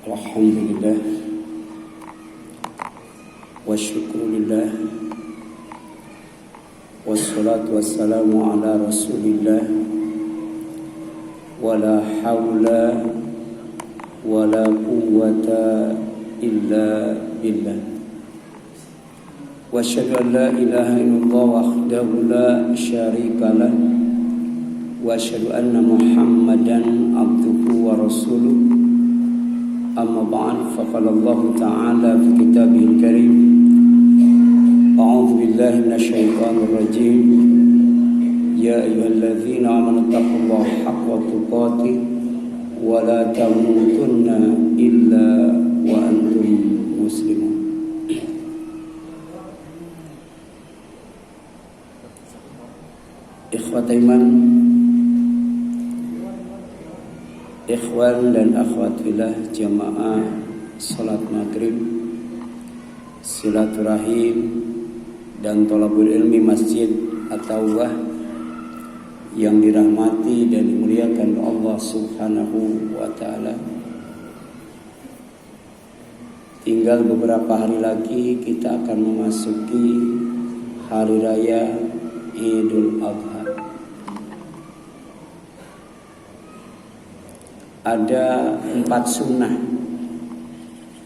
Alhamdulillah wa syukurillah wassalatu wassalamu ala rasulillah wala hawla wala quwwata illa billah wa asyhadu an la ilaha illallah wahdahu la syarika lah wa asyhadu anna muhammadan abduhu wa rasuluh. Amma ba'd, faqala Allah Ta'ala fi kitabihil karim a'udzu billahi minasyaitonir rajim ya ayyuhalladzina amanu taqullaha haqqa tuqatih wa la tamutunna illa wa antum muslimun. Ikhwat iman, ikhwan dan akhwat fillah jamaah salat maghrib, silaturahim dan thalabul ilmi Masjid At-Taubah yang dirahmati dan dimuliakan Allah Subhanahu wa taala. Tinggal beberapa hari lagi kita akan memasuki hari raya Idul Adha. Ada 4 sunnah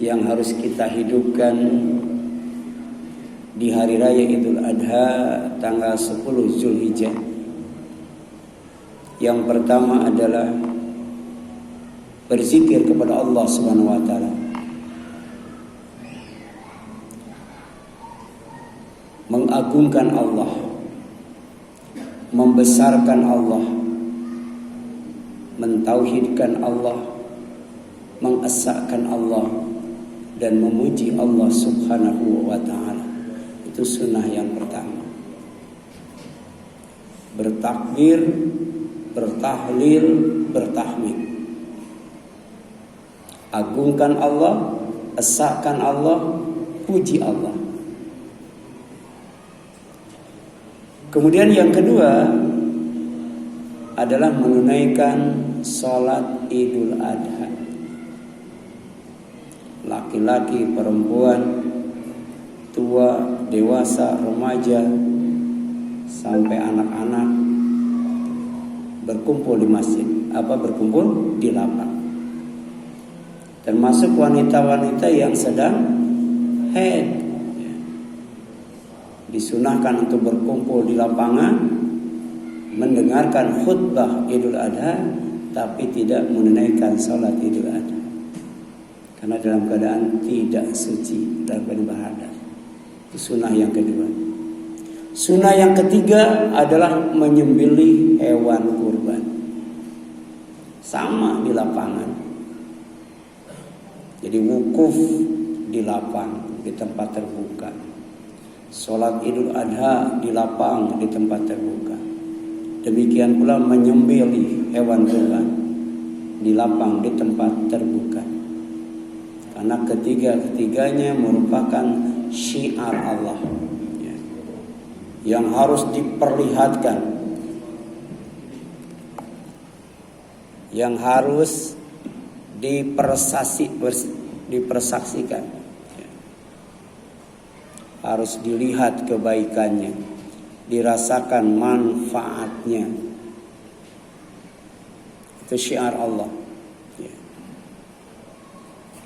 yang harus kita hidupkan di hari raya Idul Adha tanggal 10 Zulhijjah. Yang pertama adalah berzikir kepada Allah Subhanahu wa taala. Mengagungkan Allah, membesarkan Allah, mentauhidkan Allah, mengesahkan Allah, dan memuji Allah Subhanahu wa ta'ala. Itu sunnah yang pertama. Bertakbir, bertahlil, bertahmid. Agungkan Allah, esahkan Allah, puji Allah. Kemudian yang kedua adalah menunaikan sholat Idul Adha. Laki-laki, perempuan, tua, dewasa, remaja, sampai anak-anak berkumpul di masjid. Berkumpul di lapang. Termasuk wanita-wanita yang sedang haid, disunahkan untuk berkumpul di lapangan, mendengarkan khutbah Idul Adha, tapi tidak menunaikan salat Idul Adha karena dalam keadaan tidak suci, dalam keadaan berhadas. Itu sunnah yang kedua. Sunnah yang ketiga adalah menyembelih hewan kurban, sama di lapangan. Jadi wukuf di lapang, di tempat terbuka. Salat Idul Adha di lapang, di tempat terbuka. Demikian pula menyembelih hewan kurban di lapang, di tempat terbuka. Karena ketiga-ketiganya merupakan syiar Allah, yang harus diperlihatkan, yang harus dipersaksikan, harus dilihat kebaikannya, dirasakan manfaatnya. Itu syiar Allah.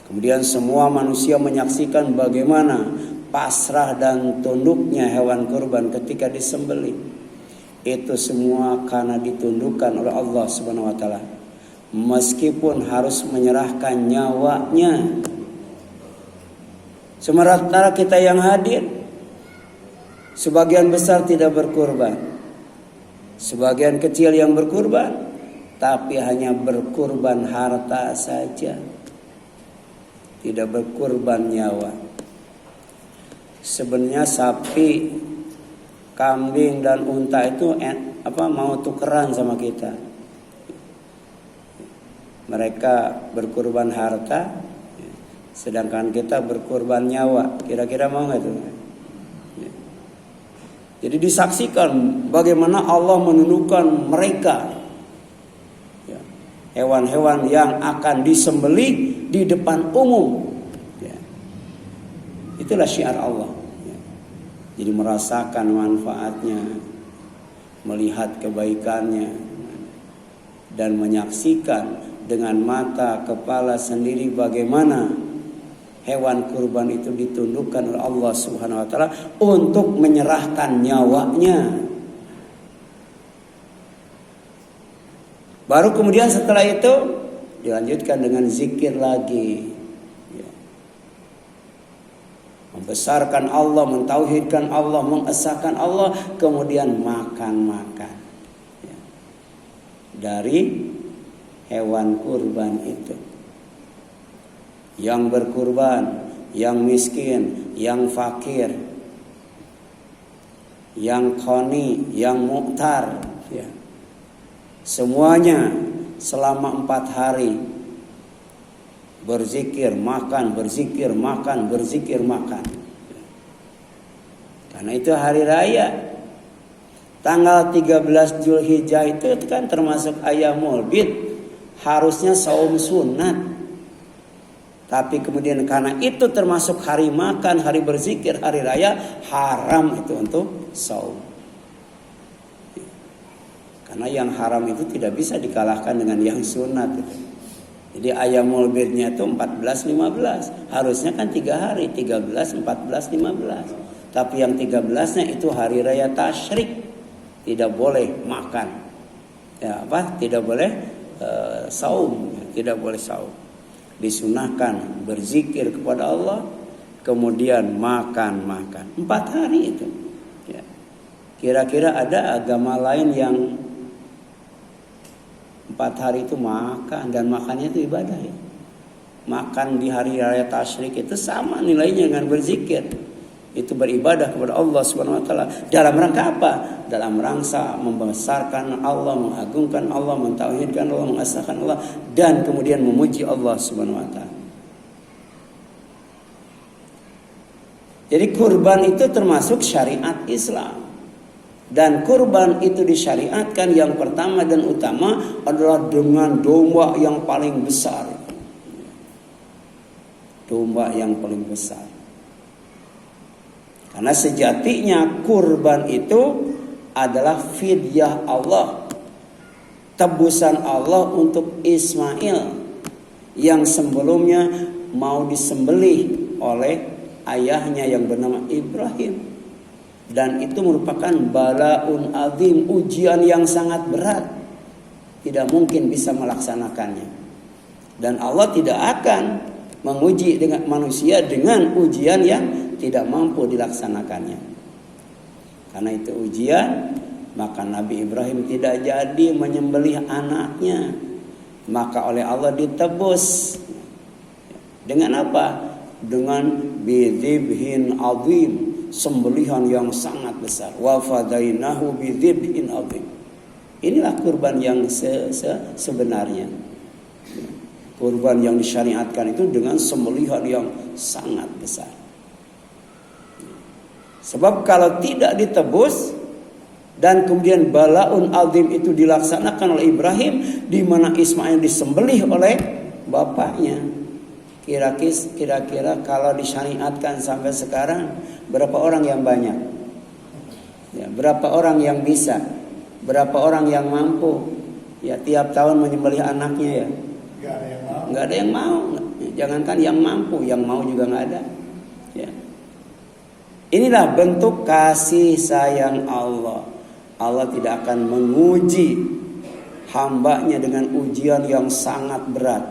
Kemudian semua manusia menyaksikan bagaimana pasrah dan tunduknya hewan kurban ketika disembelih. Itu semua karena ditundukkan oleh Allah Subhanahu wa taala. Meskipun harus menyerahkan nyawanya. Sementara kita yang hadir, sebagian besar tidak berkurban, sebagian kecil yang berkurban, tapi hanya berkurban harta saja, tidak berkurban nyawa. Sebenarnya sapi, kambing dan unta itu mau tukeran sama kita. Mereka berkurban harta, sedangkan kita berkurban nyawa. Kira-kira mau nggak itu? Jadi disaksikan bagaimana Allah menundukkan mereka hewan-hewan yang akan disembelih di depan umum. Ya. Itulah syiar Allah. Ya. Jadi merasakan manfaatnya, melihat kebaikannya, dan menyaksikan dengan mata kepala sendiri bagaimana hewan kurban itu ditundukkan oleh Allah Subhanahu wa taala untuk menyerahkan nyawanya. Baru kemudian setelah itu dilanjutkan dengan zikir lagi. Ya. Membesarkan Allah, mentauhidkan Allah, mengesahkan Allah, kemudian makan-makan. Ya. Dari hewan kurban itu. Yang berkurban, yang miskin, yang fakir, yang qani, yang mu'tar, ya. Semuanya selama 4 hari berzikir, makan, berzikir, makan, berzikir, makan. Karena itu hari raya. Tanggal 13 Zulhijjah itu kan termasuk Ayyamul Bid. Harusnya saum sunat. Tapi kemudian karena itu termasuk hari makan, hari berzikir, hari raya, haram itu untuk saum. Karena yang haram itu tidak bisa dikalahkan dengan yang sunat itu. Jadi Ayyamul Bidnya itu 14-15. Harusnya kan 3 hari, 13, 14, 15. Tapi yang 13-nya itu hari raya tasyrik. Tidak boleh makan. Ya, tidak boleh saum, tidak boleh saum. Disunahkan berzikir kepada Allah, kemudian makan. 4 hari itu. Ya. Kira-kira ada agama lain yang 4 hari itu makan, dan makannya itu ibadah ya. Makan di hari raya tasyrik itu sama nilainya dengan berzikir. Itu beribadah kepada Allah Subhanahu wa taala. Dalam rangka apa? Dalam rangka membesarkan Allah, mengagungkan Allah, mentauhidkan Allah, mengesahkan Allah, dan kemudian memuji Allah Subhanahu wa taala. Jadi kurban itu termasuk syariat Islam. Dan kurban itu disyariatkan yang pertama dan utama adalah dengan domba yang paling besar. Domba yang paling besar. Karena sejatinya kurban itu adalah fidyah Allah, tebusan Allah untuk Ismail yang sebelumnya mau disembelih oleh ayahnya yang bernama Ibrahim. Dan itu merupakan balaun azim, ujian yang sangat berat. Tidak mungkin bisa melaksanakannya. Dan Allah tidak akan menguji dengan manusia dengan ujian yang tidak mampu dilaksanakannya. Karena itu ujian, maka Nabi Ibrahim tidak jadi menyembelih anaknya. Maka oleh Allah ditebus. Dengan apa? Dengan bidzibhin azim, sembelihan yang sangat besar. Wa fadainahu bidzibhin azim. Inilah kurban yang sebenarnya. Kurban yang disyariatkan itu dengan sembelihan yang sangat besar. Sebab kalau tidak ditebus dan kemudian balaun azim itu dilaksanakan oleh Ibrahim, di mana Ismail disembelih oleh bapaknya. Kira-kira kalau disyariatkan sampai sekarang, berapa orang yang banyak? Ya, berapa orang yang bisa? Berapa orang yang mampu? Ya, tiap tahun menyembelih anaknya ya. Nggak ada yang mau. Jangankan yang mampu, yang mau juga nggak ada. Ya. Inilah bentuk kasih sayang Allah. Allah tidak akan menguji hambanya dengan ujian yang sangat berat.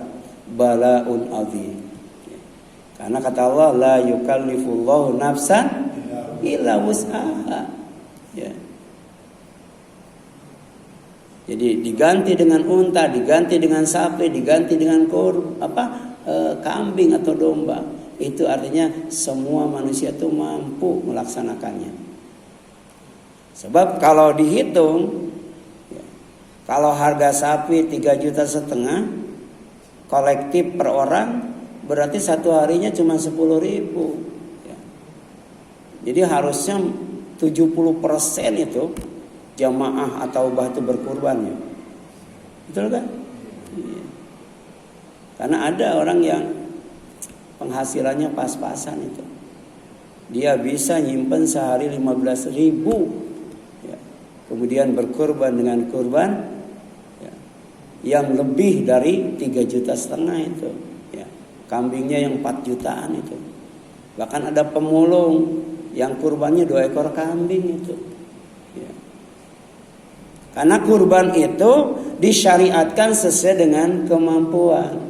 Balaun azim. Karena kata Allah, la yukallifullahu nafsan illa wus'aha. Ya. Jadi diganti dengan unta, diganti dengan sapi, diganti dengan kambing atau domba. Itu artinya semua manusia itu mampu melaksanakannya. Sebab kalau dihitung, kalau harga sapi 3,5 juta, kolektif per orang, berarti satu harinya cuma 10.000. Jadi harusnya 70% itu jamaah atau ubah itu berkurbannya. Betul kan? Iya. Karena ada orang yang penghasilannya pas-pasan itu. Dia bisa nyimpen sehari 15.000, ya. Kemudian berkurban dengan kurban, ya, yang lebih dari 3,5 juta itu, ya. Kambingnya yang 4 jutaan itu. Bahkan ada pemulung yang kurbannya 2 ekor kambing itu, ya. Karena kurban itu disyariatkan sesuai dengan kemampuan,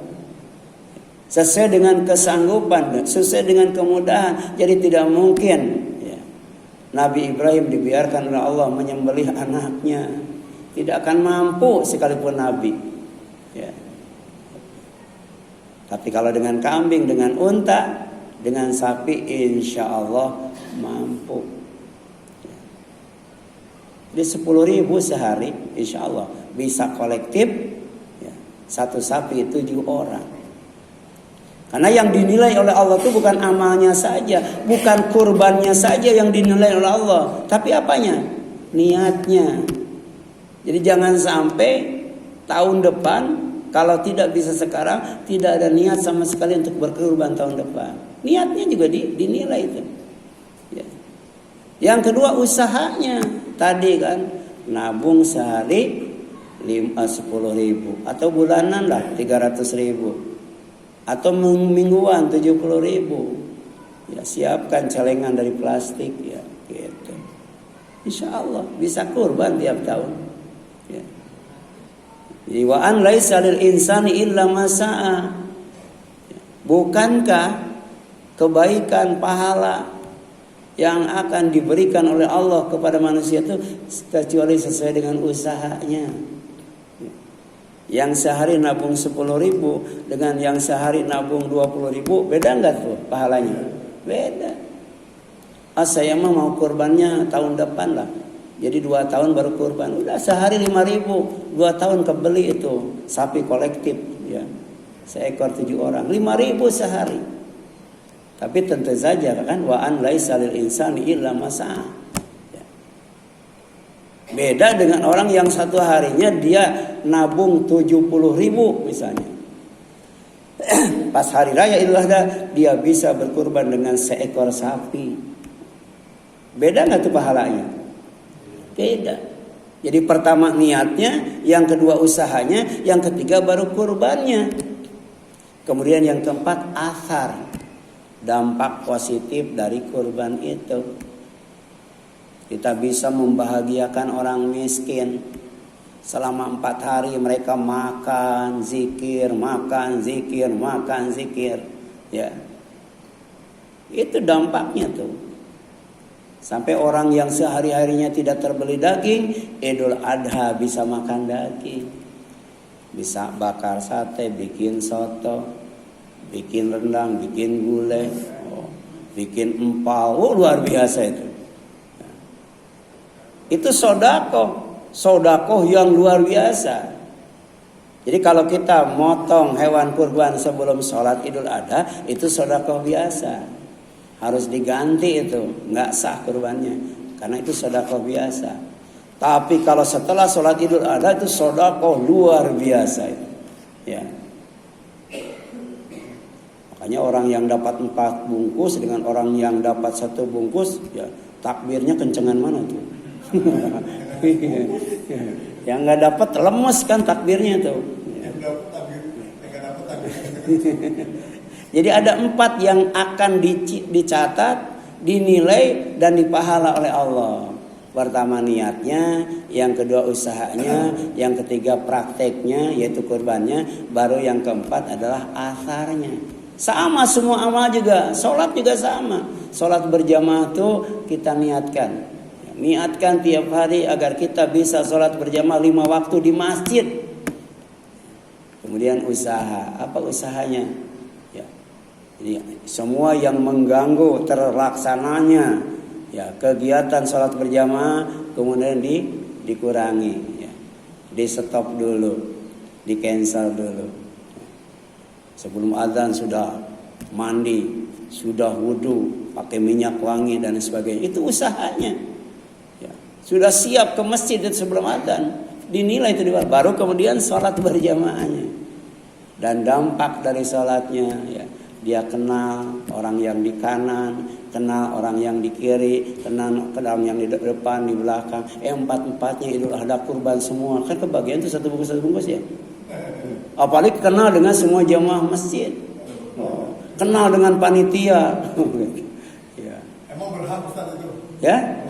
sesuai dengan kesanggupan, sesuai dengan kemudahan. Jadi tidak mungkin, ya, Nabi Ibrahim dibiarkan oleh Allah menyembelih anaknya. Tidak akan mampu sekalipun Nabi, ya. Tapi kalau dengan kambing, dengan unta, dengan sapi, insya Allah mampu. Jadi 10.000 sehari, insya Allah bisa kolektif, ya, satu sapi 7 orang. Karena yang dinilai oleh Allah itu bukan amalnya saja, bukan kurbannya saja yang dinilai oleh Allah, tapi apanya? Niatnya. Jadi jangan sampai tahun depan, kalau tidak bisa sekarang, tidak ada niat sama sekali untuk berkurban tahun depan. Niatnya juga dinilai itu, ya. Yang kedua usahanya. Tadi kan nabung sehari 10.000, atau bulanan lah 300.000, atau mingguan 70.000. Ya, siapkan celengan dari plastik, ya, gitu. Insya Allah bisa kurban tiap tahun, ya. Wa an laisa lil insani illa ma sa'a. Bukankah kebaikan pahala yang akan diberikan oleh Allah kepada manusia itu kecuali sesuai dengan usahanya. Yang sehari nabung 10.000 dengan yang sehari nabung 20.000, beda enggak tuh pahalanya? Beda. Saya mau kurbannya tahun depan lah. Jadi 2 tahun baru kurban. Udah sehari 5.000, 2 tahun kebeli itu sapi kolektif, ya. Seekor 7 orang, 5.000 sehari. Tapi tentu saja kan wa an laisa lil insani illa ma sa'a. Beda dengan orang yang satu harinya dia nabung 70.000 misalnya. Pas hari raya Idul Adha dia bisa berkurban dengan seekor sapi. Beda enggak tuh pahalanya? Beda. Jadi pertama niatnya, yang kedua usahanya, yang ketiga baru kurbannya. Kemudian yang keempat athar, dampak positif dari kurban itu. Kita bisa membahagiakan orang miskin. Selama 4 hari mereka makan, zikir, makan, zikir, makan, zikir, ya. Itu dampaknya tuh. Sampai orang yang sehari-harinya tidak terbeli daging, Idul Adha bisa makan daging. Bisa bakar sate, bikin soto, bikin rendang, bikin gulai, bikin empal, luar biasa itu. Itu sodakoh yang luar biasa. Jadi kalau kita motong hewan kurban sebelum sholat Idul Adha, itu sodakoh biasa. Harus diganti itu, nggak sah kurbannya, karena itu sodakoh biasa. Tapi kalau setelah sholat Idul Adha itu sodakoh luar biasa itu, ya. Makanya orang yang dapat 4 bungkus dengan orang yang dapat 1 bungkus, ya takbirnya kencengan mana tuh? Yang nggak dapat lemes kan takbirnya tuh. Jadi ada 4 yang akan dicatat, dinilai dan dipahala oleh Allah. Pertama niatnya, yang kedua usahanya, yang ketiga prakteknya yaitu kurbannya, baru yang keempat adalah asarnya. Sama semua amal juga, sholat juga sama. Sholat berjamaah tuh kita niatkan. Niatkan tiap hari agar kita bisa sholat berjamaah 5 waktu di masjid. Kemudian usaha, apa usahanya? Ya, jadi semua yang mengganggu terlaksananya, ya kegiatan sholat berjamaah kemudian dikurangi, ya. Di stop dulu, di cancel dulu. Sebelum azan sudah mandi, sudah wudu, pakai minyak wangi dan sebagainya. Itu usahanya. Ya, sudah siap ke masjid itu sebelum azan, dinilai itu baru kemudian sholat berjamaahnya. Dan dampak dari sholatnya, ya, dia kenal orang yang di kanan, kenal orang yang di kiri, kenal orang yang di depan, di belakang. Empat-empatnya Idul Adha kurban semua. Kan kebagian itu satu bungkus ya. Apalagi kenal dengan semua jamaah masjid. Kenal dengan panitia. Ya. Emang berhak Ustaz itu? Ya?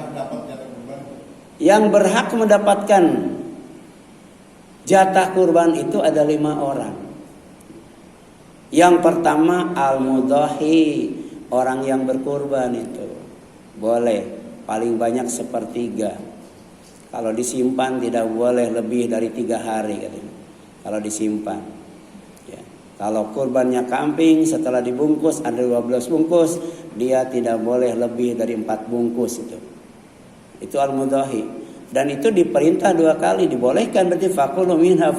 Yang berhak mendapatkan jatah kurban itu ada 5 orang. Yang pertama al-mudhahi, orang yang berkurban itu boleh paling banyak 1/3. Kalau disimpan tidak boleh lebih dari 3 hari katanya. Kalau disimpan. Ya. Kalau kurbannya kambing setelah dibungkus ada 12 bungkus, dia tidak boleh lebih dari 4 bungkus itu. Itu al-mudhahi. Dan itu diperintah 2 kali, dibolehkan berarti fakulu minha.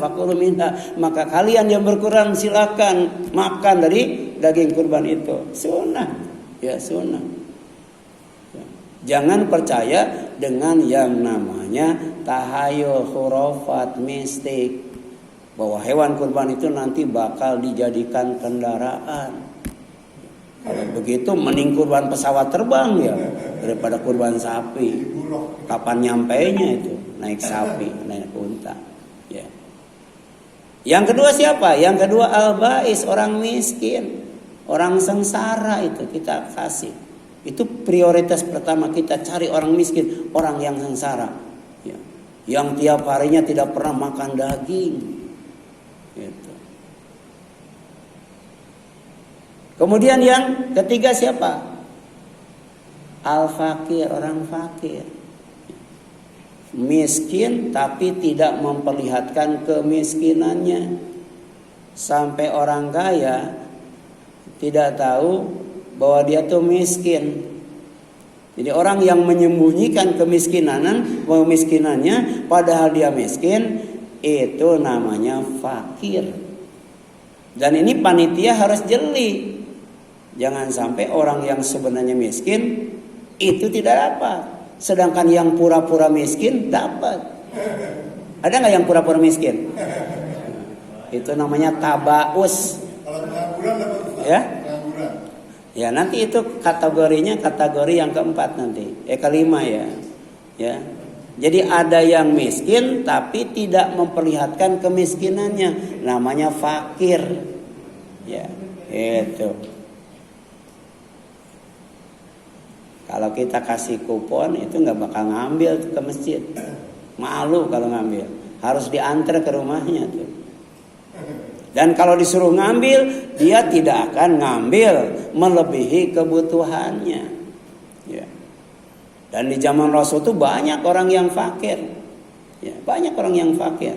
Maka kalian yang berkurban silakan makan dari daging kurban itu. Sunnah. Ya, sunnah. Ya. Jangan percaya dengan yang namanya tahayul, khurafat, mistik. Bahwa hewan kurban itu nanti bakal dijadikan kendaraan. Kalau begitu mending kurban pesawat terbang ya daripada kurban sapi. Kapan nyampainya itu? Naik sapi, naik unta. Ya. Yang kedua siapa? Yang kedua al-bais, orang miskin, orang sengsara itu kita kasih. Itu prioritas pertama, kita cari orang miskin, orang yang sengsara. Ya. Yang tiap harinya tidak pernah makan daging. Gitu. Kemudian yang ketiga siapa? Al-fakir, orang fakir. Miskin tapi tidak memperlihatkan kemiskinannya. Sampai orang kaya tidak tahu bahwa dia tuh miskin. Jadi orang yang menyembunyikan kemiskinannya padahal dia miskin, itu namanya fakir. Dan ini panitia harus jeli. Jangan sampai orang yang sebenarnya miskin itu tidak dapat, sedangkan yang pura-pura miskin dapat. Ada nggak yang pura-pura miskin? Itu namanya tabaus. Kalau pengangguran dapat Ustaz? Ya? Pengangguran. Ya, nanti itu kategorinya kategori yang keempat nanti. Kelima ya. Ya. Jadi ada yang miskin tapi tidak memperlihatkan kemiskinannya, namanya fakir. Ya, itu. Kalau kita kasih kupon itu nggak bakal ngambil ke masjid, malu kalau ngambil, harus diantar ke rumahnya tuh. Dan kalau disuruh ngambil, dia tidak akan ngambil melebihi kebutuhannya. Ya. Dan di zaman Rasul tuh banyak orang yang fakir, ya, banyak orang yang fakir.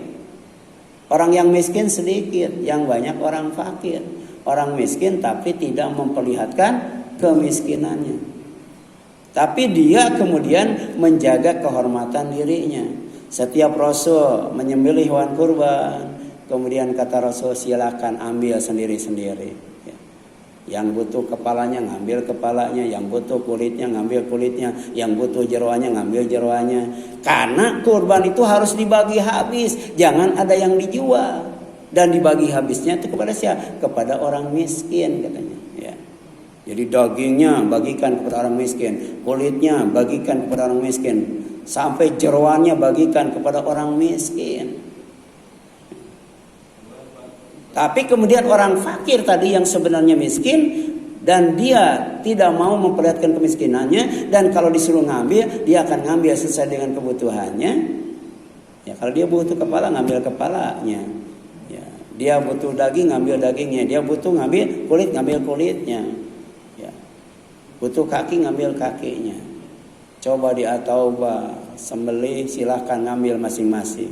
Orang yang miskin sedikit, yang banyak orang fakir. Orang miskin tapi tidak memperlihatkan kemiskinannya. Tapi dia kemudian menjaga kehormatan dirinya. Setiap Rasul menyembelih hewan kurban, kemudian kata Rasul silakan ambil sendiri-sendiri. Ya. Yang butuh kepalanya ngambil kepalanya, yang butuh kulitnya ngambil kulitnya, yang butuh jeroannya ngambil jeroannya. Karena kurban itu harus dibagi habis, jangan ada yang dijual. Dan dibagi habisnya itu kepada siapa? Kepada orang miskin katanya. Ya. Jadi dagingnya bagikan kepada orang miskin, kulitnya bagikan kepada orang miskin, sampai jeroannya bagikan kepada orang miskin. Tapi kemudian orang fakir tadi yang sebenarnya miskin dan dia tidak mau memperlihatkan kemiskinannya, dan kalau disuruh ngambil dia akan ngambil sesuai dengan kebutuhannya. Ya, kalau dia butuh kepala ngambil kepalanya. Ya, dia butuh daging ngambil dagingnya, dia butuh ngambil kulit ngambil kulitnya. Butuh kaki ngambil kakinya. Coba di At-Taubah sembelih silahkan ngambil masing-masing.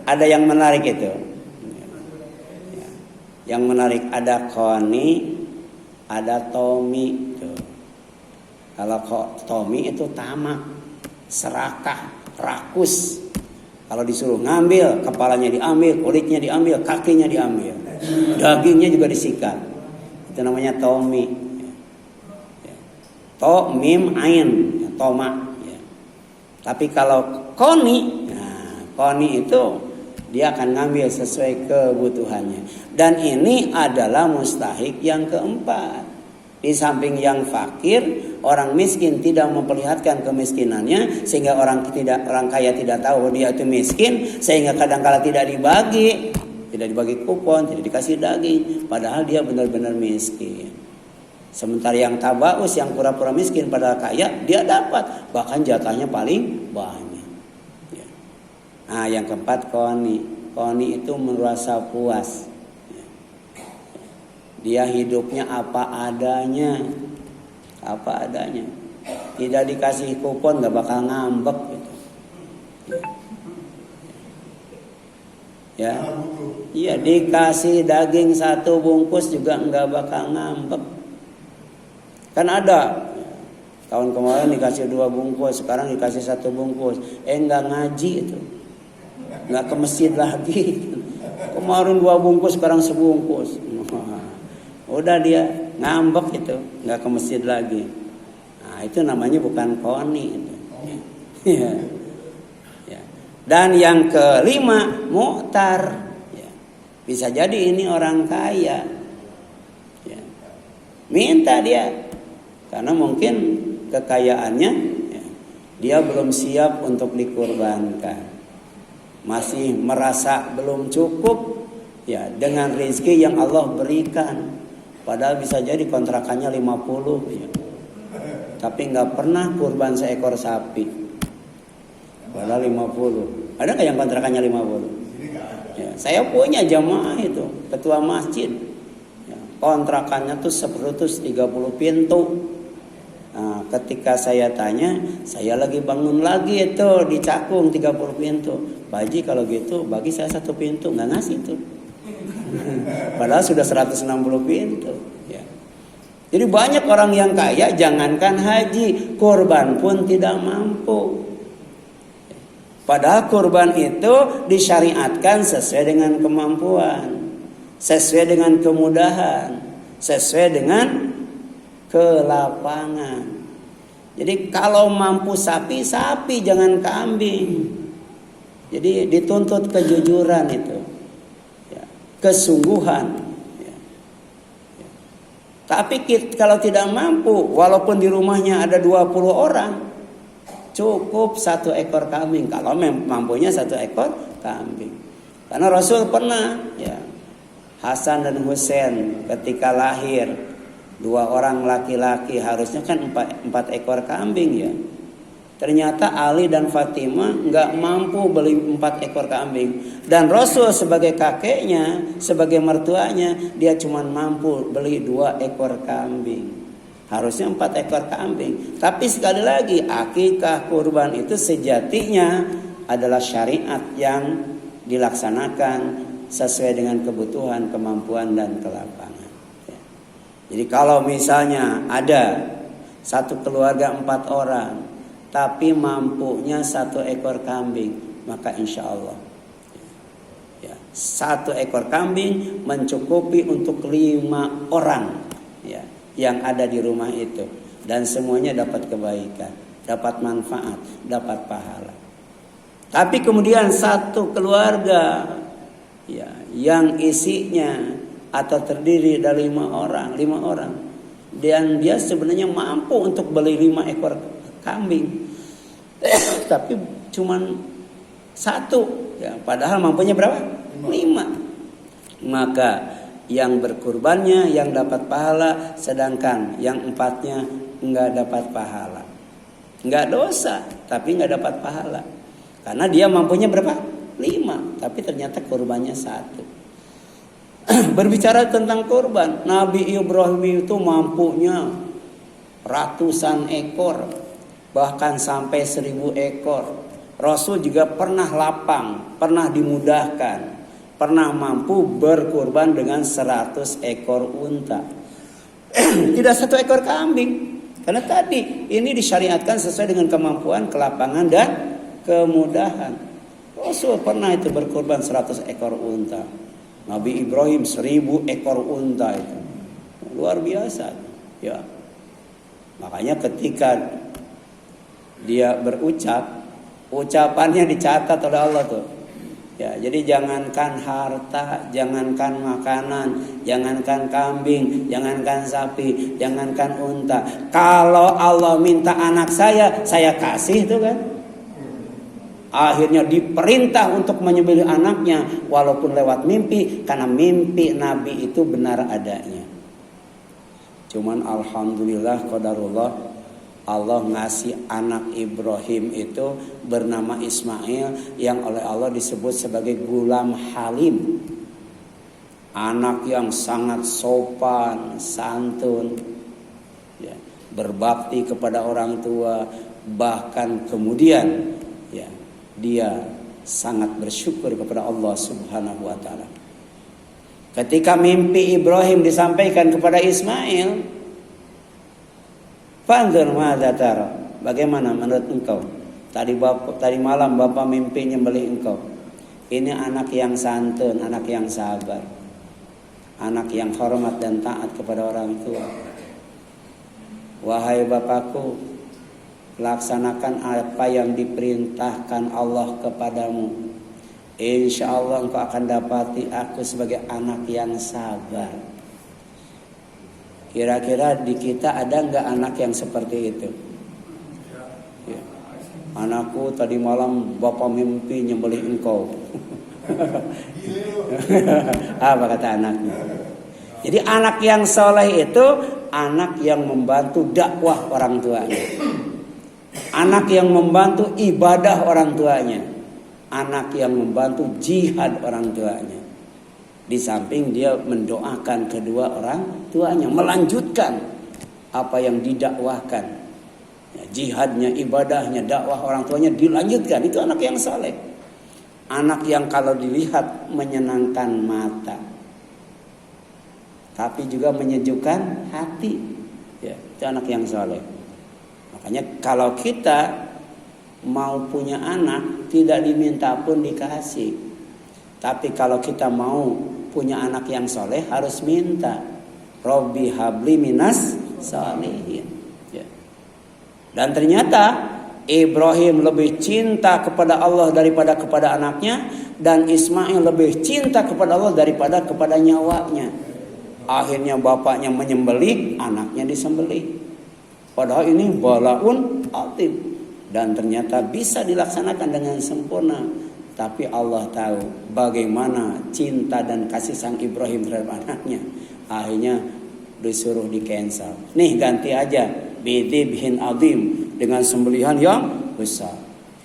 Ada yang menarik itu. Yang menarik ada Koni, ada Tommy. Kalau Tommy itu tamak, serakah, rakus. Kalau disuruh ngambil, kepalanya diambil, kulitnya diambil, kakinya diambil, dagingnya juga disikat. Itu namanya Tommy. To mim ain, toma. Tapi kalau Koni. Nah, koni itu dia akan ngambil sesuai kebutuhannya. Dan ini adalah mustahik yang keempat. Di samping yang fakir, orang miskin tidak memperlihatkan kemiskinannya sehingga orang kaya tidak tahu dia itu miskin, sehingga kadang-kala tidak dibagi kupon, tidak dikasih daging, padahal dia benar-benar miskin. Sementara yang tabaus, yang pura-pura miskin padahal kaya, dia dapat, bahkan jatahnya paling banyak. Ya. Nah, yang keempat koni. Koni itu merasa puas. Ya. Dia hidupnya apa adanya. Tidak dikasih kupon gak bakal ngambek gitu. Ya. Iya, dikasih daging 1 bungkus juga nggak bakal ngambek. Kan ada tahun kemarin dikasih 2 bungkus, sekarang dikasih 1 bungkus. Nggak ngaji itu, nggak ke masjid lagi. Kemarin 2 bungkus, sekarang sebungkus. Udah dia ngambek itu, nggak ke masjid lagi. Nah, itu namanya bukan koni itu. Ya. Ya. Dan yang kelima, mu'tar. Ya. Bisa jadi ini orang kaya. Ya. Minta dia, karena mungkin kekayaannya ya, dia belum siap untuk dikurbankan. Masih merasa belum cukup ya dengan rezeki yang Allah berikan. Padahal bisa jadi kontrakannya 50 ya. Tapi nggak pernah kurban seekor sapi. Padahal 50. Ada nggak yang kontrakannya 50? Ya, saya punya jamaah itu, ketua masjid. Ya, kontrakannya tuh 130 pintu. Nah, ketika saya tanya, saya lagi bangun lagi itu di Cakung 30 pintu. Pak Haji kalau gitu bagi saya 1 pintu, nggak ngasih tuh. Padahal sudah 160 pintu. Ya. Jadi banyak orang yang kaya, jangankan haji, kurban pun tidak mampu. Padahal kurban itu disyariatkan sesuai dengan kemampuan, sesuai dengan kemudahan, sesuai dengan kelapangan. Jadi kalau mampu sapi, jangan kambing. Jadi dituntut kejujuran itu, ya, kesungguhan. Ya. Ya. Tapi kalau tidak mampu, walaupun di rumahnya ada 20 orang, cukup 1 ekor kambing. Kalau mampunya 1 ekor kambing. Karena Rasul pernah, ya, Hasan dan Husain ketika lahir, 2 orang laki-laki, harusnya kan 4 ekor kambing ya. Ternyata Ali dan Fatimah nggak mampu beli 4 ekor kambing. Dan Rasul sebagai kakeknya, sebagai mertuanya, dia cuma mampu beli 2 ekor kambing. Harusnya 4 ekor kambing. Tapi sekali lagi, akikah kurban itu sejatinya adalah syariat yang dilaksanakan sesuai dengan kebutuhan, kemampuan, dan kelapangan. Jadi kalau misalnya ada satu keluarga 4 orang, tapi mampunya 1 ekor kambing, maka insya Allah ya, 1 ekor kambing mencukupi untuk 5 orang ya, yang ada di rumah itu. Dan semuanya dapat kebaikan, dapat manfaat, dapat pahala. Tapi kemudian 1 keluarga ya, yang isinya atau terdiri dari 5 orang, dan dia sebenarnya mampu untuk beli 5 ekor kambing, tapi cuman 1 ya, padahal mampunya berapa? 5. Maka yang berkurbannya yang dapat pahala, sedangkan yang 4-nya enggak dapat pahala. Enggak dosa, tapi enggak dapat pahala. Karena dia mampunya berapa? 5, tapi ternyata kurbannya 1. Berbicara tentang kurban, Nabi Ibrahim itu mampunya ratusan ekor, bahkan sampai 1000 ekor. Rasul juga pernah lapang, pernah dimudahkan, pernah mampu berkurban dengan 100 ekor unta. Tidak 1 ekor kambing. Karena tadi ini disyariatkan sesuai dengan kemampuan, kelapangan, dan kemudahan. Rasul pernah itu berkurban 100 ekor unta. Nabi Ibrahim 1000 ekor unta itu. Luar biasa. Ya. Makanya ketika dia berucap, Ucapannya dicatat oleh Allah tuh. Ya, jadi jangankan harta, jangankan makanan, jangankan kambing, jangankan sapi, jangankan unta. Kalau Allah minta anak saya kasih itu kan. Akhirnya diperintah untuk menyembelih anaknya walaupun lewat mimpi, karena mimpi Nabi itu benar adanya. Cuman alhamdulillah qadarullah, Allah ngasih anak Ibrahim itu bernama Ismail yang oleh Allah disebut sebagai gulam halim. Anak yang sangat sopan, santun, ya, berbakti kepada orang tua, bahkan kemudian ya, dia sangat bersyukur kepada Allah Subhanahu wa taala. Ketika mimpi Ibrahim disampaikan kepada Ismail, "Fanzur madza tara?" Bagaimana menurut engkau? Tadi malam Bapak mimpi nyembelih engkau. Ini anak yang santun, anak yang sabar. Anak yang hormat dan taat kepada orang tua. Wahai Bapakku, laksanakan apa yang diperintahkan Allah kepadamu. Insya Allah engkau akan dapati aku sebagai anak yang sabar. Kira-kira di kita ada nggak anak yang seperti itu? Ya. Anakku tadi malam Bapak mimpi nyembelih engkau. Apa kata anaknya? Jadi anak yang soleh itu anak yang membantu dakwah orang tuanya. Anak yang membantu ibadah orang tuanya. Anak yang membantu jihad orang tuanya. Di samping dia mendoakan kedua orang tuanya, melanjutkan apa yang didakwahkan. Ya, jihadnya, ibadahnya, dakwah orang tuanya dilanjutkan. Itu anak yang saleh. Anak yang kalau dilihat menyenangkan mata, tapi juga menyejukkan hati. Ya, itu anak yang saleh. Makanya kalau kita mau punya anak, tidak diminta pun dikasih. Tapi kalau kita mau punya anak yang soleh, harus minta. Robbi habli minas sholihin. Ya. Dan ternyata Ibrahim lebih cinta kepada Allah daripada kepada anaknya, dan Ismail lebih cinta kepada Allah daripada kepada nyawanya. Akhirnya bapaknya menyembelih, anaknya disembelih. Padahal ini balaun atim. Dan ternyata bisa dilaksanakan dengan sempurna. Tapi Allah tahu bagaimana cinta dan kasih sang Ibrahim terhadap anaknya. Akhirnya disuruh di cancel. Nih ganti aja. Bidibhin adim. Dengan sembelihan yang besar.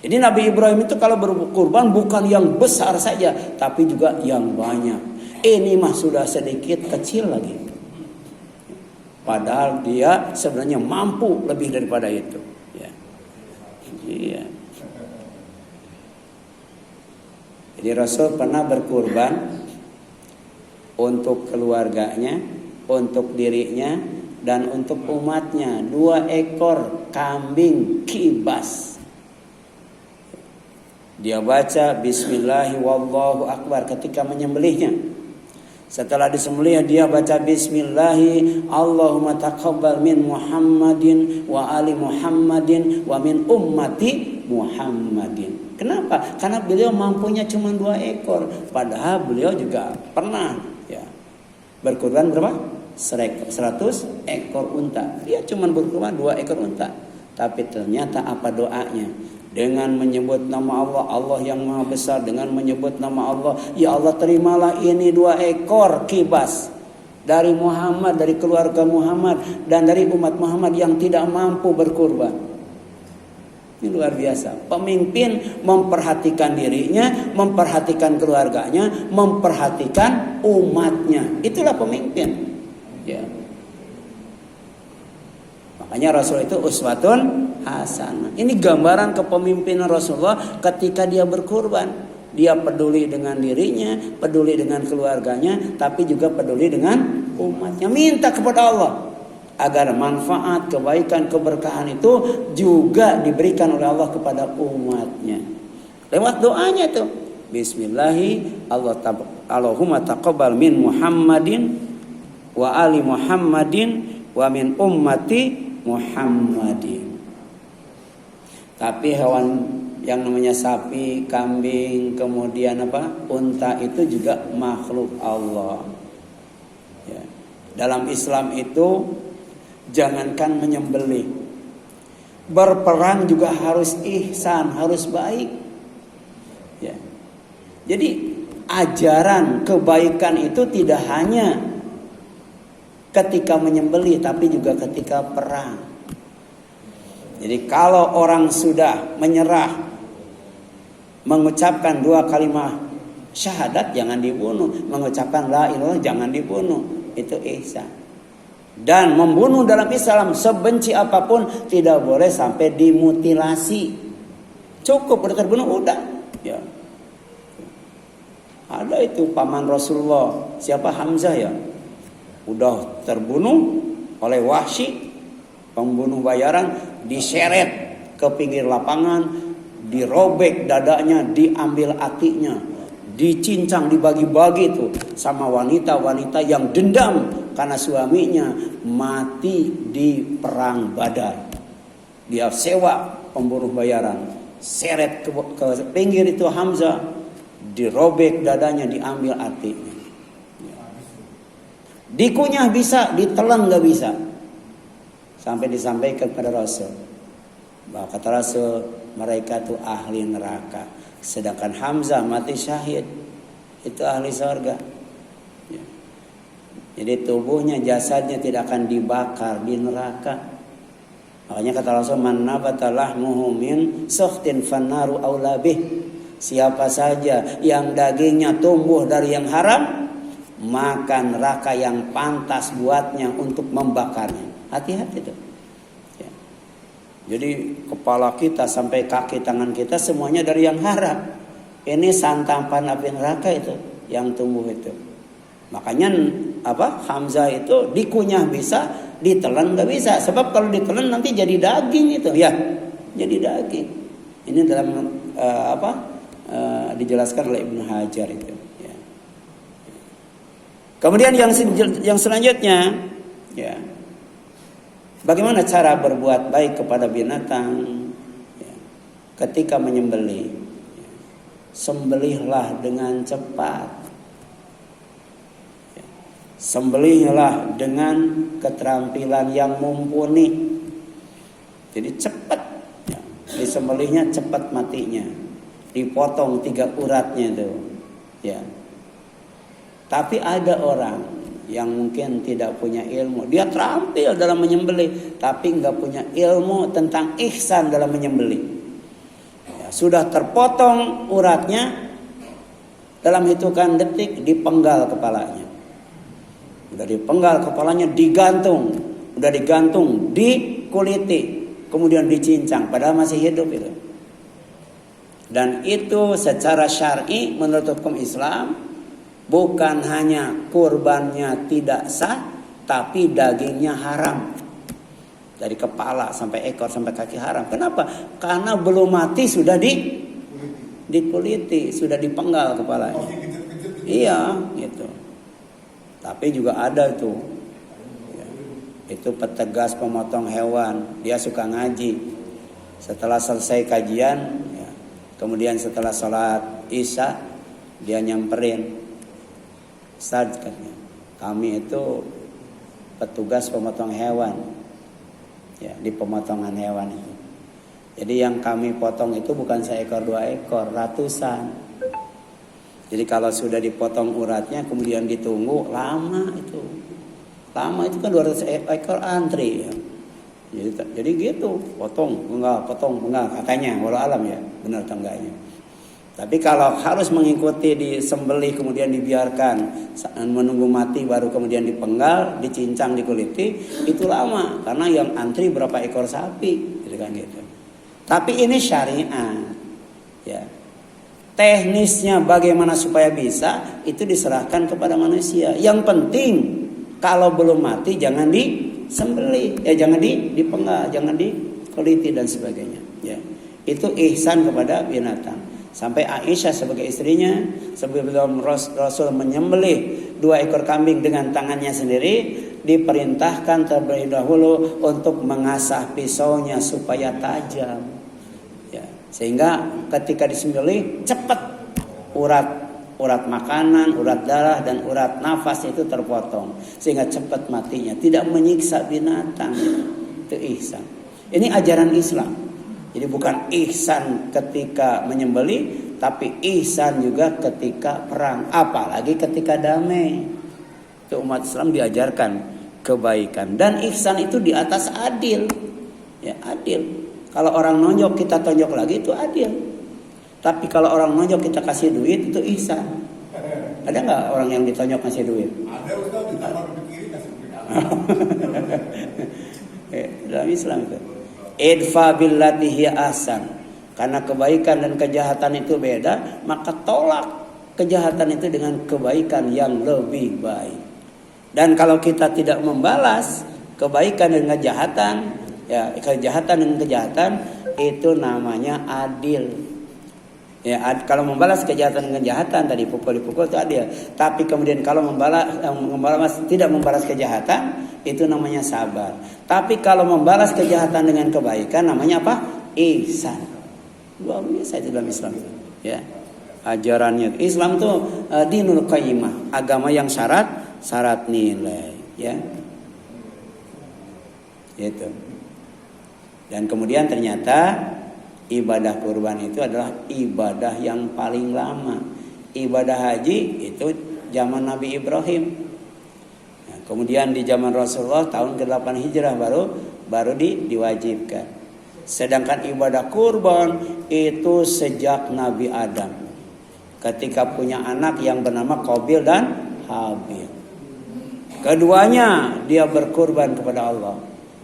Jadi Nabi Ibrahim itu kalau berkurban bukan yang besar saja. Tapi juga yang banyak. Ini mah sudah sedikit kecil lagi. Padahal dia sebenarnya mampu lebih daripada itu. Iya. Jadi Rasul pernah berkurban untuk keluarganya, untuk dirinya, dan untuk umatnya. 2 ekor kambing kibas. Dia baca Bismillahi wallahu akbar ketika menyembelihnya. Setelah disembelih dia baca Bismillahi Allahumma taqabbal min Muhammadin wa ali Muhammadin wa min ummati Muhammadin. Kenapa? Karena beliau mampunya cuma 2 ekor. Padahal beliau juga pernah ya berkurban berapa? 100 ekor unta. Dia cuma berkurban 2 ekor unta. Tapi ternyata apa doanya? Dengan menyebut nama Allah, Allah yang maha besar. Dengan menyebut nama Allah, ya Allah terimalah ini 2 ekor kibas dari Muhammad, dari keluarga Muhammad, dan dari umat Muhammad yang tidak mampu berkurban. Ini luar biasa. Pemimpin memperhatikan dirinya, memperhatikan keluarganya, memperhatikan umatnya. Itulah pemimpin. Ya. Makanya Rasul itu uswatun hasanah. Ini gambaran kepemimpinan Rasulullah ketika dia berkurban. Dia peduli dengan dirinya, peduli dengan keluarganya, tapi juga peduli dengan umatnya. Minta kepada Allah agar manfaat, kebaikan, keberkahan itu juga diberikan oleh Allah kepada umatnya. Lewat doanya itu. Bismillahi Allahumma taqabbal min Muhammadin wa ali Muhammadin wa min ummati Muhammadin. Tapi hewan yang namanya sapi, kambing, kemudian unta itu juga makhluk Allah. Ya. Dalam Islam itu jangankan menyembelih, berperang juga harus ihsan, harus baik. Ya. Jadi ajaran kebaikan itu tidak hanya ketika menyembelih, tapi juga ketika perang. Jadi kalau orang sudah menyerah, mengucapkan 2 kalimat syahadat, jangan dibunuh. Mengucapkan la ilaha jangan dibunuh. Itu ihsan. Dan membunuh dalam Islam sebenci apapun tidak boleh sampai dimutilasi. Cukup udah terbunuh udah. Ya. Ada itu paman Rasulullah, siapa, Hamzah ya, udah terbunuh oleh Wahsy, pembunuh bayaran, diseret ke pinggir lapangan, dirobek dadanya, diambil hatinya, dicincang, dibagi-bagi tuh sama wanita-wanita yang dendam karena suaminya mati di perang Badar. Dia sewa pembunuh bayaran, seret ke pinggir itu Hamzah, dirobek dadanya, diambil hatinya. Dikunyah bisa, ditelan nggak bisa. Sampai disampaikan kepada Rasul, bahwa kata Rasul, mereka itu ahli neraka. Sedangkan Hamzah mati syahid, itu ahli surga. Ya. Jadi tubuhnya, jasadnya tidak akan dibakar di neraka. Makanya kata Rasul, man nabata lahmuhu min sukhtin fannaru aula bih. Siapa saja yang dagingnya tumbuh dari yang haram, maka neraka yang pantas buatnya untuk membakarnya. Hati-hati tuh. Ya. Jadi kepala kita sampai kaki tangan kita semuanya dari yang haram. Ini santapan api neraka itu yang tumbuh itu. Makanya Hamzah itu dikunyah bisa, ditelan nggak bisa. Sebab kalau ditelan nanti jadi daging itu, ya, jadi daging. Ini dalam dijelaskan oleh Ibnu Hajar itu. Ya. Kemudian yang selanjutnya, ya. Bagaimana cara berbuat baik kepada binatang ya, ketika menyembelih? Ya. Sembelihlah dengan cepat. Ya. Sembelihlah dengan keterampilan yang mumpuni. Jadi cepat. Ya. Disembelihnya cepat matinya. Dipotong 3 uratnya itu. Ya. Tapi ada orang yang mungkin tidak punya ilmu, dia terampil dalam menyembelih, tapi nggak punya ilmu tentang ihsan dalam menyembelih. Ya, sudah terpotong uratnya, dalam hitungan detik dipenggal kepalanya. Udah dipenggal kepalanya, digantung, dikuliti, kemudian dicincang, padahal masih hidup itu. Dan itu secara syar'i menurut hukum Islam, bukan hanya kurbannya tidak sah, tapi dagingnya haram. Dari kepala sampai ekor sampai kaki haram. Kenapa? Karena belum mati sudah dikuliti, sudah dipenggal kepalanya. Iya, gitu. Tapi juga ada tuh, ya, itu petugas pemotong hewan. Dia suka ngaji. Setelah selesai kajian, ya, kemudian setelah sholat isya, dia nyamperin. Ustaz, kami itu petugas pemotong hewan, ya, di pemotongan hewan itu. Jadi yang kami potong itu bukan 1 ekor 2 ekor, ratusan. Jadi kalau sudah dipotong uratnya kemudian ditunggu lama itu. Lama itu kan 200 ekor antri ya. Jadi gitu, potong enggak katanya, walau alam ya, benar atau enggaknya. Tapi kalau harus mengikuti disembelih kemudian dibiarkan menunggu mati baru kemudian dipenggal, dicincang, dikuliti, itu lama karena yang antri berapa ekor sapi, gitu kan gitu. Tapi ini syariat, ya. Teknisnya bagaimana supaya bisa itu diserahkan kepada manusia. Yang penting kalau belum mati jangan disembelih, jangan dipenggal, jangan dikuliti dan sebagainya. Ya. Itu ihsan kepada binatang. Sampai Aisyah sebagai istrinya sebelum Rasul menyembelih 2 ekor kambing dengan tangannya sendiri, diperintahkan terlebih dahulu untuk mengasah pisaunya supaya tajam. Ya, Sehingga ketika disembelih cepat urat makanan, urat darah dan urat nafas itu terpotong sehingga cepat matinya, tidak menyiksa binatang. Itu ihsan. Ini ajaran Islam. Jadi bukan ihsan ketika menyembelih, tapi ihsan juga ketika perang, apalagi ketika damai. Itu umat Islam diajarkan kebaikan dan ihsan itu di atas adil. Ya, adil. Kalau orang nonjok kita tonjok lagi itu adil. Tapi kalau orang nonjok kita kasih duit itu ihsan. Ada nggak orang yang ditonjok kasih duit? Ada Ustaz, ditambah lebih kiri kasih duit. Dalam Islam itu. Idfa billati hiya ahsan. Karena kebaikan dan kejahatan itu beda, maka tolak kejahatan itu dengan kebaikan yang lebih baik. Dan kalau kita tidak membalas kebaikan dengan kejahatan, ya kejahatan dengan kejahatan itu namanya adil. Ya, kalau membalas kejahatan dengan kejahatan tadi pukul-pukul itu adil. Tapi kemudian kalau tidak membalas kejahatan itu namanya sabar. Tapi kalau membalas kejahatan dengan kebaikan namanya apa? Ihsan. Luar biasa itu dalam Islam. Ya. Ajarannya Islam tuh dinul qayyimah, agama yang syarat nilai, ya. Itu. Dan kemudian ternyata ibadah kurban itu adalah ibadah yang paling lama. Ibadah haji itu zaman Nabi Ibrahim. Nah, kemudian di zaman Rasulullah tahun ke-8 Hijrah baru diwajibkan. Sedangkan ibadah kurban itu sejak Nabi Adam, ketika punya anak yang bernama Qabil dan Habil. Keduanya dia berkurban kepada Allah.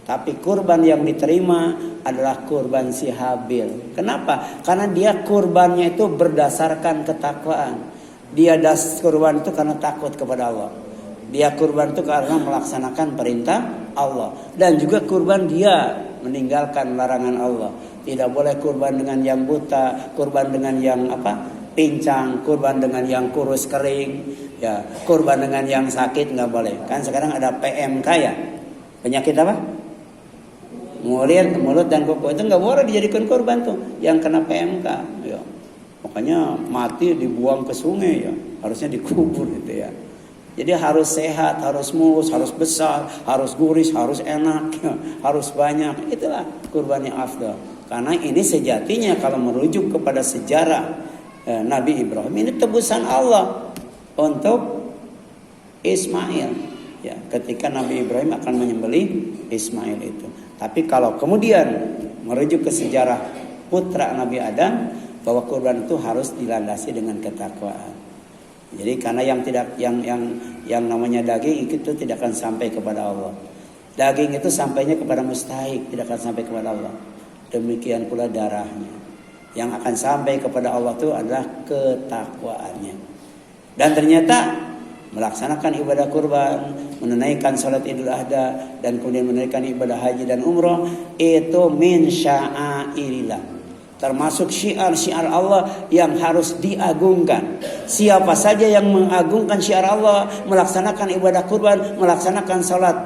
Tapi kurban yang diterima adalah kurban si Habil. Kenapa? Karena dia kurbannya itu berdasarkan ketakwaan. Dia kurban itu karena takut kepada Allah. Dia kurban itu karena melaksanakan perintah Allah. Dan juga kurban dia meninggalkan larangan Allah. Tidak boleh kurban dengan yang buta, kurban dengan yang pincang, kurban dengan yang kurus kering, ya, kurban dengan yang sakit nggak boleh. Kan sekarang ada PMK ya, penyakit apa? Mulut dan kuku itu nggak boleh dijadikan kurban tuh, yang kena PMK. Ya. Makanya mati dibuang ke sungai ya, harusnya dikubur gitu ya. Jadi harus sehat, harus mulus, harus besar, harus gurih, harus enak, ya, harus banyak. Itulah kurban yang afdal. Karena ini sejatinya kalau merujuk kepada sejarah Nabi Ibrahim, ini tebusan Allah untuk Ismail. Ya, ketika Nabi Ibrahim akan menyembelih Ismail itu. Tapi kalau kemudian merujuk ke sejarah putra Nabi Adam, bahwa kurban itu harus dilandasi dengan ketakwaan. Jadi karena yang namanya daging itu tidak akan sampai kepada Allah. Daging itu sampainya kepada mustahik, tidak akan sampai kepada Allah. Demikian pula darahnya. Yang akan sampai kepada Allah itu adalah ketakwaannya. Dan ternyata melaksanakan ibadah kurban, menunaikan salat Idul Adha, dan kemudian menunaikan ibadah haji dan umroh itu min sya'airillah. Termasuk syiar-syiar Allah yang harus diagungkan. Siapa saja yang mengagungkan syiar Allah, melaksanakan ibadah kurban, melaksanakan salat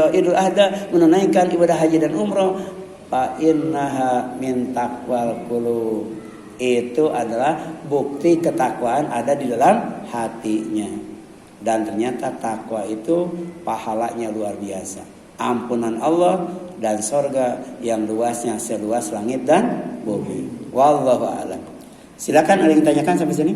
Idul Adha, menunaikan ibadah haji dan umroh, fa innaha min taqwal qulub. Itu adalah bukti ketakwaan ada di dalam hatinya. Dan ternyata takwa itu pahalanya luar biasa. Ampunan Allah dan sorga yang luasnya seluas langit dan bumi. Wallahu a'lam. Silakan ada yang tanyakan sampai sini.